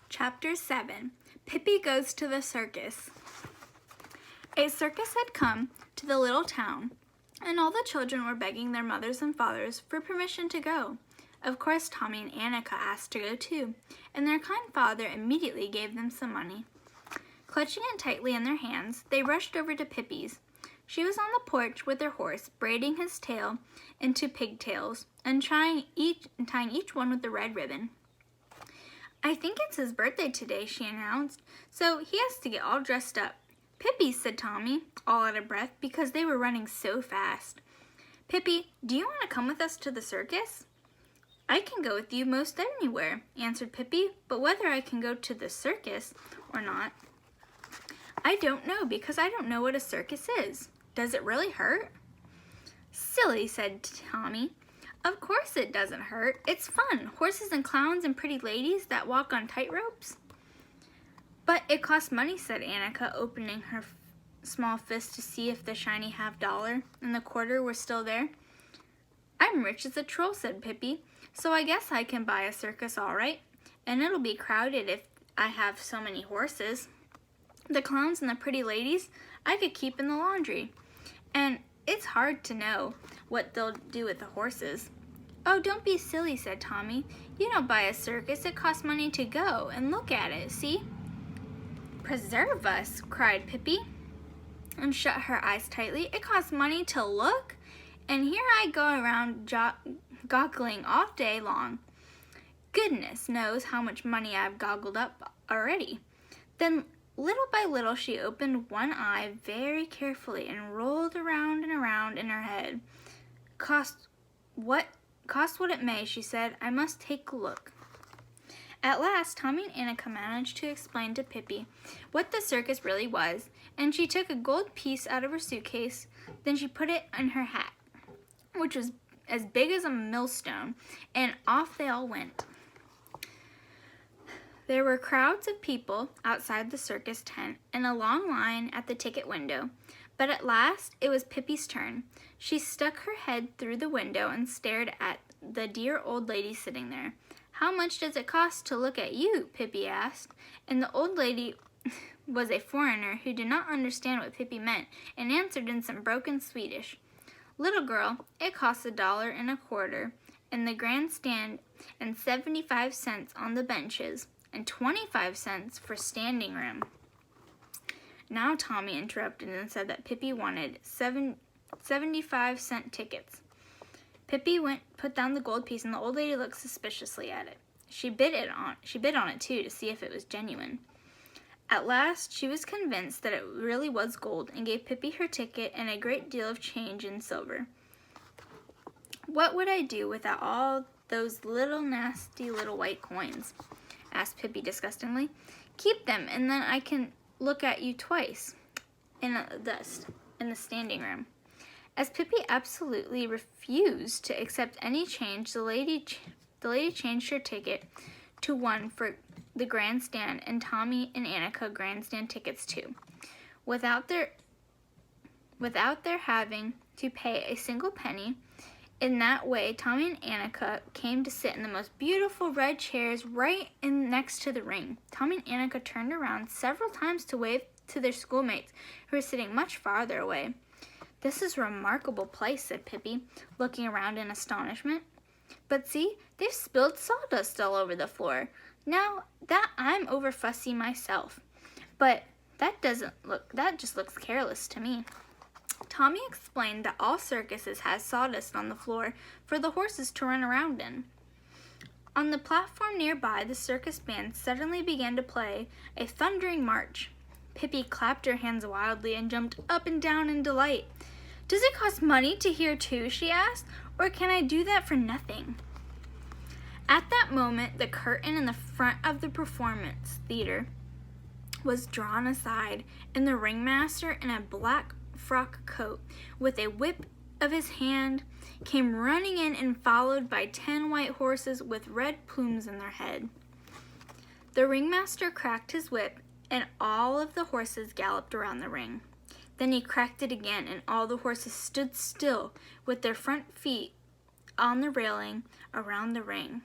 Chapter 7. Pippi Goes to the Circus. A circus had come to the little town, and all the children were begging their mothers and fathers for permission to go. Of course, Tommy and Annika asked to go too, and their kind father immediately gave them some money. Clutching it tightly in their hands, they rushed over to Pippi's. She was on the porch with her horse, braiding his tail into pigtails and tying each one with a red ribbon. "I think it's his birthday today," she announced, "so he has to get all dressed up." "Pippi," said Tommy, all out of breath because they were running so fast. "Pippi, do you want to come with us to the circus?" "I can go with you most anywhere," answered Pippi, "but whether I can go to the circus or not, I don't know because I don't know what a circus is. Does it really hurt?" "Silly," said Tommy. "Of course it doesn't hurt. It's fun. Horses and clowns and pretty ladies that walk on tightropes." "But it costs money," said Annika, opening her small fist to see if the shiny $half and the quarter were still there. "I'm rich as a troll," said Pippi, "so I guess I can buy a circus all right. And it'll be crowded if I have so many horses. The clowns and the pretty ladies I could keep in the laundry. And it's hard to know what they'll do with the horses." "Oh, don't be silly," said Tommy. "You don't buy a circus. It costs money to go and look at it, see?" "Preserve us," cried Pippi, and shut her eyes tightly. "It costs money to look? And here I go around goggling all day long. Goodness knows how much money I've goggled up already." Then little by little she opened one eye very carefully and rolled around and around in her head. Cost what it may," she said. "I must take a look." At last, Tommy and Annika managed to explain to Pippi what the circus really was, and she took a gold piece out of her suitcase. Then she put it in her hat, which was as big as a millstone, and off they all went. There were crowds of people outside the circus tent and a long line at the ticket window. But at last it was Pippi's turn. She stuck her head through the window and stared at the dear old lady sitting there. "How much does it cost to look at you?" Pippi asked, and the old lady was a foreigner who did not understand what Pippi meant and answered in some broken Swedish. "Little girl, it costs $1.25 in the grandstand and 75 cents on the benches and 25 cents for standing room." Now Tommy interrupted and said that Pippi wanted 75-cent tickets. Pippi put down the gold piece, and the old lady looked suspiciously at it. She bid on it too to see if it was genuine. At last she was convinced that it really was gold and gave Pippi her ticket and a great deal of change in silver. "What would I do without all those nasty little white coins?" asked Pippi disgustingly. "Keep them, and then I can look at you twice in the standing room." As Pippi absolutely refused to accept any change, the lady changed her ticket to one for the grandstand, and Tommy and Annika grandstand tickets too, without their having to pay a single penny. In that way, Tommy and Annika came to sit in the most beautiful red chairs right in next to the ring. Tommy and Annika turned around several times to wave to their schoolmates who were sitting much farther away. "This is a remarkable place," said Pippi, looking around in astonishment. "But see, they've spilled sawdust all over the floor. Now that I'm over fussy myself, but that just looks careless to me." Tommy explained that all circuses had sawdust on the floor for the horses to run around in. On the platform nearby, the circus band suddenly began to play a thundering march. Pippi clapped her hands wildly and jumped up and down in delight. "Does it cost money to hear too?" she asked, "or can I do that for nothing?" At that moment, the curtain in the front of the performance theater was drawn aside, and the ringmaster in a black frock coat with a whip of his hand came running in and followed by 10 white horses with red plumes in their head. The ringmaster cracked his whip, and all of the horses galloped around the ring. Then he cracked it again, and all the horses stood still with their front feet on the railing around the ring.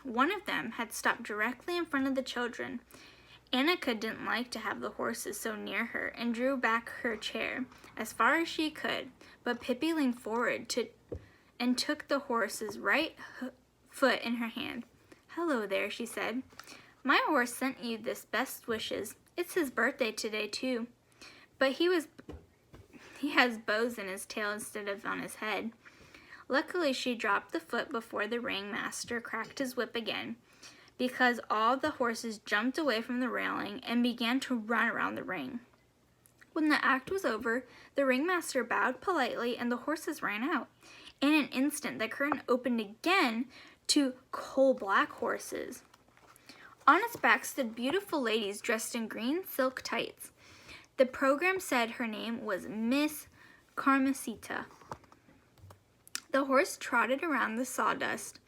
One of them had stopped directly in front of the children. Annika didn't like to have the horses so near her and drew back her chair as far as she could, but Pippi leaned forward and took the horse's right foot in her hand. "Hello there," she said. "My horse sent you this best wishes. It's his birthday today, too. But he has bows in his tail instead of on his head." Luckily, she dropped the foot before the ringmaster cracked his whip again, because all the horses jumped away from the railing and began to run around the ring. When the act was over, the ringmaster bowed politely and the horses ran out. In an instant, the curtain opened again to coal-black horses. On its back stood beautiful ladies dressed in green silk tights. The program said her name was Miss Carmencita. The horse trotted around the sawdust,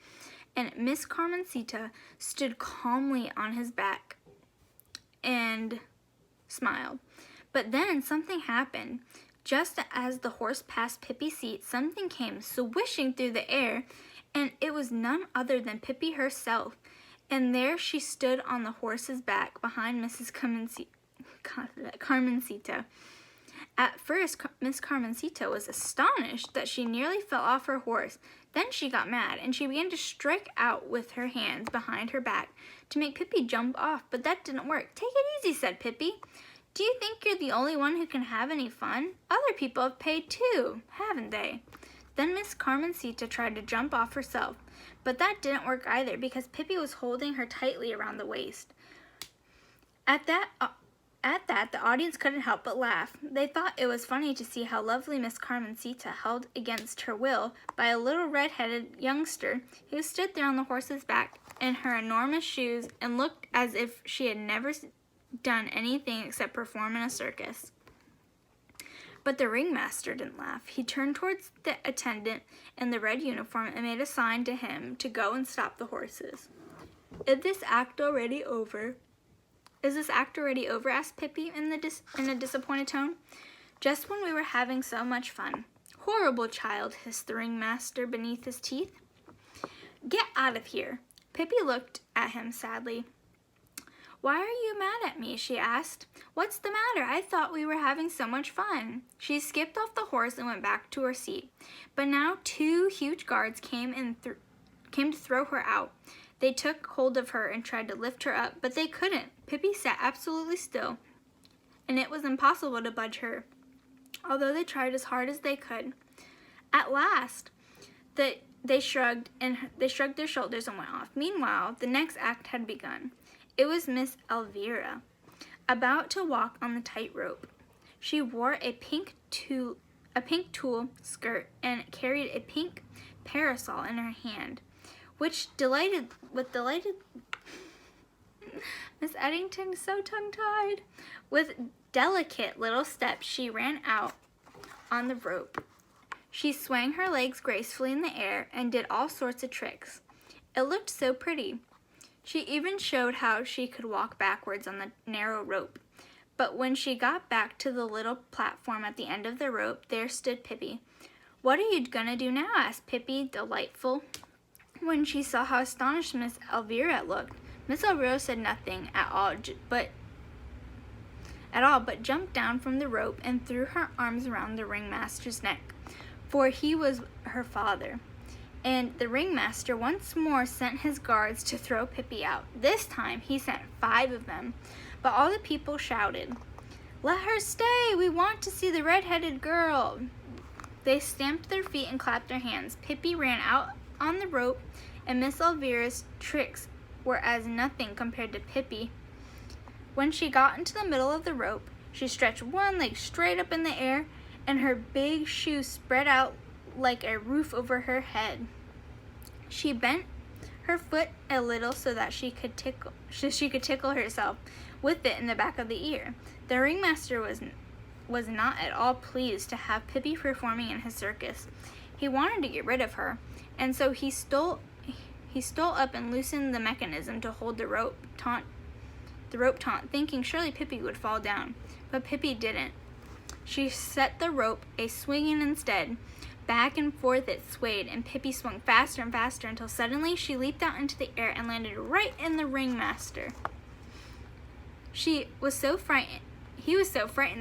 and Miss Carmencita stood calmly on his back and smiled. But then something happened. Just as the horse passed Pippi's seat, something came swishing through the air, and it was none other than Pippi herself. And there she stood on the horse's back behind Mrs. Carmencita. At first, Miss Carmencita was astonished that she nearly fell off her horse. Then she got mad, and she began to strike out with her hands behind her back to make Pippi jump off, but that didn't work. "Take it easy," said Pippi. "Do you think you're the only one who can have any fun? Other people have paid too, haven't they?" Then Miss Carmencita tried to jump off herself, but that didn't work either because Pippi was holding her tightly around the waist. At that, the audience couldn't help but laugh. They thought it was funny to see how lovely Miss Carmencita held against her will by a little red-headed youngster who stood there on the horse's back in her enormous shoes and looked as if she had never done anything except perform in a circus. But the ringmaster didn't laugh. He turned towards the attendant in the red uniform and made a sign to him to go and stop the horses. "Is this act already over?" asked Pippi in a disappointed tone. "Just when we were having so much fun." "Horrible child," hissed the ringmaster beneath his teeth. "Get out of here." Pippi looked at him sadly. "Why are you mad at me?" she asked. "What's the matter? I thought we were having so much fun." She skipped off the horse and went back to her seat. But now 2 huge guards came to throw her out. They took hold of her and tried to lift her up, but they couldn't. Pippi sat absolutely still, and it was impossible to budge her, although they tried as hard as they could. At last, they shrugged their shoulders and went off. Meanwhile, the next act had begun. It was Miss Elvira, about to walk on the tightrope. She wore a pink tulle skirt and carried a pink parasol in her hand, with delighted Miss Eddington, so tongue-tied. With delicate little steps, she ran out on the rope. She swung her legs gracefully in the air and did all sorts of tricks. It looked so pretty. She even showed how she could walk backwards on the narrow rope. But when she got back to the little platform at the end of the rope, there stood Pippi. "What are you going to do now?" asked Pippi, delightful. When she saw how astonished Miss Elvira looked, Miss Elvira said nothing at all, but jumped down from the rope and threw her arms around the ringmaster's neck, for he was her father. And the ringmaster once more sent his guards to throw Pippi out. This time he sent 5 of them, but all the people shouted, "Let her stay! We want to see the red-headed girl!" They stamped their feet and clapped their hands. Pippi ran out on the rope, and Miss Elvira's tricks were as nothing compared to Pippi. When she got into the middle of the rope, she stretched one leg straight up in the air, and her big shoe spread out like a roof over her head. She bent her foot a little so that she could tickle herself with it in the back of the ear. The ringmaster was not at all pleased to have Pippi performing in his circus. He wanted to get rid of her, and so he stole up and loosened the mechanism to hold the rope taut, thinking surely Pippi would fall down. But Pippi didn't. She set the rope a-swinging instead. Back and forth it swayed, and Pippi swung faster and faster until suddenly she leaped out into the air and landed right in the ringmaster. He was so frightened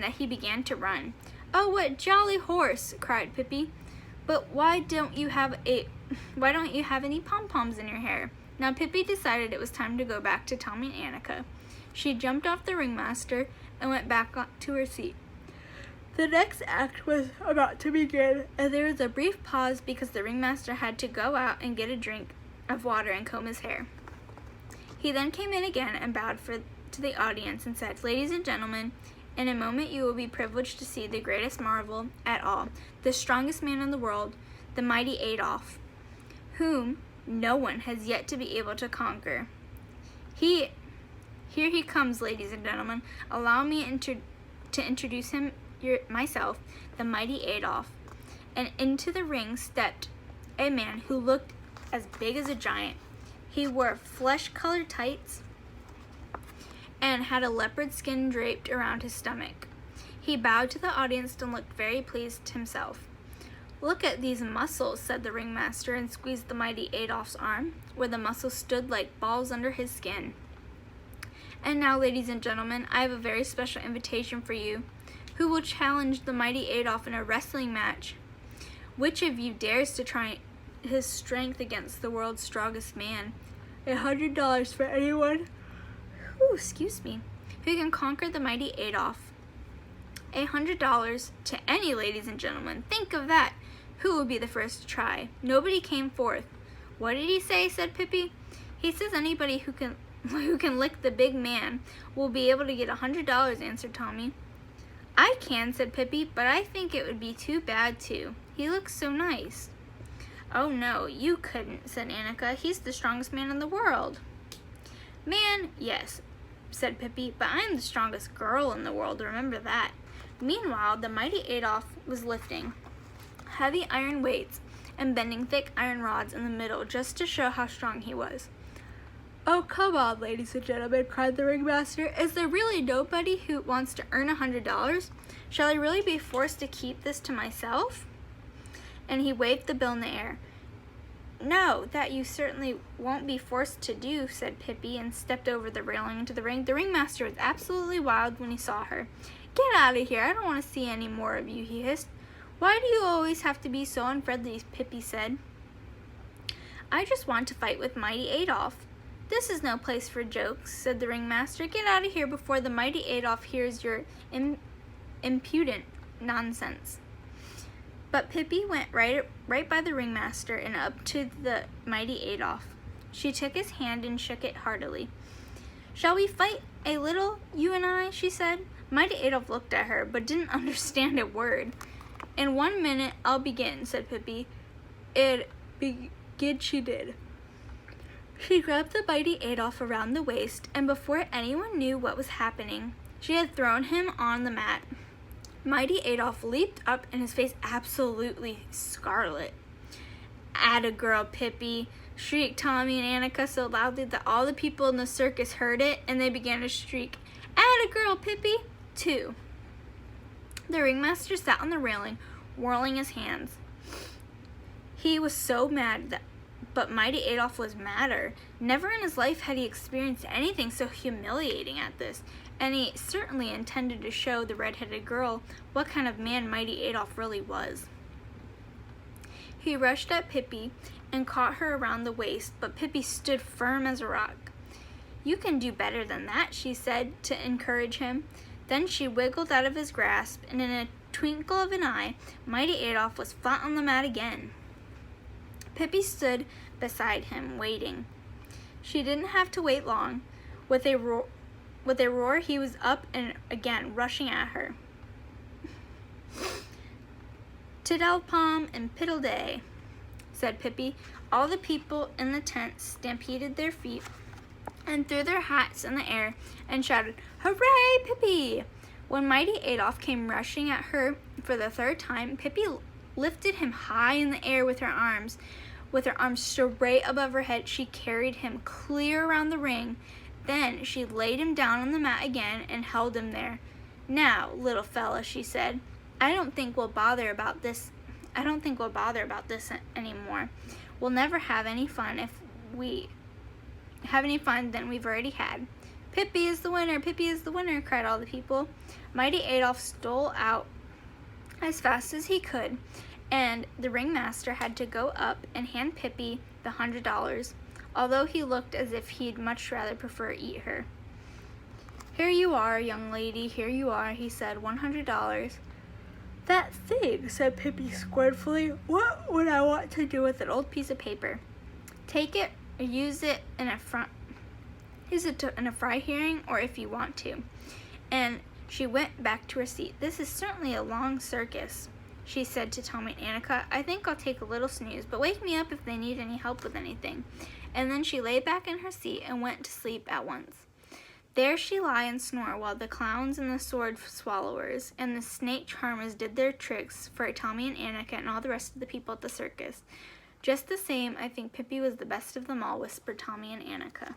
that he began to run. "Oh, what jolly horse!" cried Pippi. "But why don't you have any pom-poms in your hair?" Now Pippi decided it was time to go back to Tommy and Annika. She jumped off the ringmaster and went back to her seat. The next act was about to begin, and there was a brief pause because the ringmaster had to go out and get a drink of water and comb his hair. He then came in again and bowed to the audience and said, "Ladies and gentlemen, in a moment you will be privileged to see the greatest marvel at all, the strongest man in the world, the mighty Adolf, whom no one has yet to be able to conquer. Here he comes, ladies and gentlemen. Allow me to introduce myself, the mighty Adolf." And into the ring stepped a man who looked as big as a giant. He wore flesh-colored tights and had a leopard skin draped around his stomach. He bowed to the audience and looked very pleased himself. "Look at these muscles," said the ringmaster, and squeezed the mighty Adolf's arm, where the muscles stood like balls under his skin. "And now, ladies and gentlemen, I have a very special invitation for you. Who will challenge the mighty Adolf in a wrestling match? Which of you dares to try his strength against the world's strongest man? $100 for anyone who can conquer the mighty Adolf. $100 to any, ladies and gentlemen. Think of that. Who will be the first to try?" Nobody came forth. "What did he say?" said Pippi. "He says anybody who can lick the big man will be able to get $100, answered Tommy. "I can," said Pippi, "but I think it would be too bad too. He looks so nice." "Oh no, you couldn't," said Annika. "He's the strongest man in the world." "Man, yes," said Pippi, "but I'm the strongest girl in the world, remember that." Meanwhile, the mighty Adolf was lifting heavy iron weights and bending thick iron rods in the middle just to show how strong he was. "Oh, come on, ladies and gentlemen," cried the ringmaster. "Is there really nobody who wants to earn $100? Shall I really be forced to keep this to myself?" And he waved the bill in the air. "No, that you certainly won't be forced to do," said Pippi, and stepped over the railing into the ring. The ringmaster was absolutely wild when he saw her. "Get out of here, I don't want to see any more of you," he hissed. "Why do you always have to be so unfriendly?" Pippi said. "I just want to fight with mighty Adolf." "This is no place for jokes," said the ringmaster. "Get out of here before the mighty Adolf hears your impudent nonsense." But Pippi went right by the ringmaster and up to the mighty Adolf. She took his hand and shook it heartily. "Shall we fight a little, you and I?" she said. Mighty Adolf looked at her, but didn't understand a word. "In 1 minute, I'll begin," said Pippi. And begin she did. She grabbed the mighty Adolf around the waist, and before anyone knew what was happening, she had thrown him on the mat. Mighty Adolf leaped up, and his face absolutely scarlet. "Atta girl, Pippi," shrieked Tommy and Annika so loudly that all the people in the circus heard it, and they began to shriek, "Atta girl, Pippi," too. The ringmaster sat on the railing, whirling his hands. He was so mad but mighty Adolf was madder. Never in his life had he experienced anything so humiliating at this, and he certainly intended to show the red-headed girl what kind of man mighty Adolf really was. He rushed at Pippi and caught her around the waist, but Pippi stood firm as a rock. "You can do better than that," she said to encourage him. Then she wiggled out of his grasp, and in a twinkle of an eye, mighty Adolf was flat on the mat again. Pippi stood beside him, waiting. She didn't have to wait long. With a roar, he was up and again, rushing at her. "Tiddle-pom and piddle-day," said Pippi. All the people in the tent stampeded their feet and threw their hats in the air and shouted, "Hooray, Pippi!" When mighty Adolf came rushing at her for the third time, Pippi lifted him high in the air with her arms. With her arms straight above her head, she carried him clear around the ring. Then she laid him down on the mat again and held him there. "Now, little fella," she said, "I don't think we'll bother about this I don't think we'll bother about this anymore. We'll never have any fun if we have any fun than we've already had. Pippi is the winner! Pippi is the winner! Cried all the people. Mighty Adolf stole out as fast as he could, and the ringmaster had to go up and hand Pippi the $100, although he looked as if he'd much rather prefer eat her. Here you are, young lady, here you are, he said, $100. That thing, said Pippi scornfully. What would I want to do with an old piece of paper? Take it or use it in a fry hearing, or if you want to. And she went back to her seat. This is certainly a long circus, she said to Tommy and Annika. I think I'll take a little snooze, but wake me up if they need any help with anything. And then she lay back in her seat and went to sleep at once. There she lay and snore while the clowns and the sword swallowers and the snake charmers did their tricks for Tommy and Annika and all the rest of the people at the circus. Just the same, I think Pippi was the best of them all, whispered Tommy and Annika.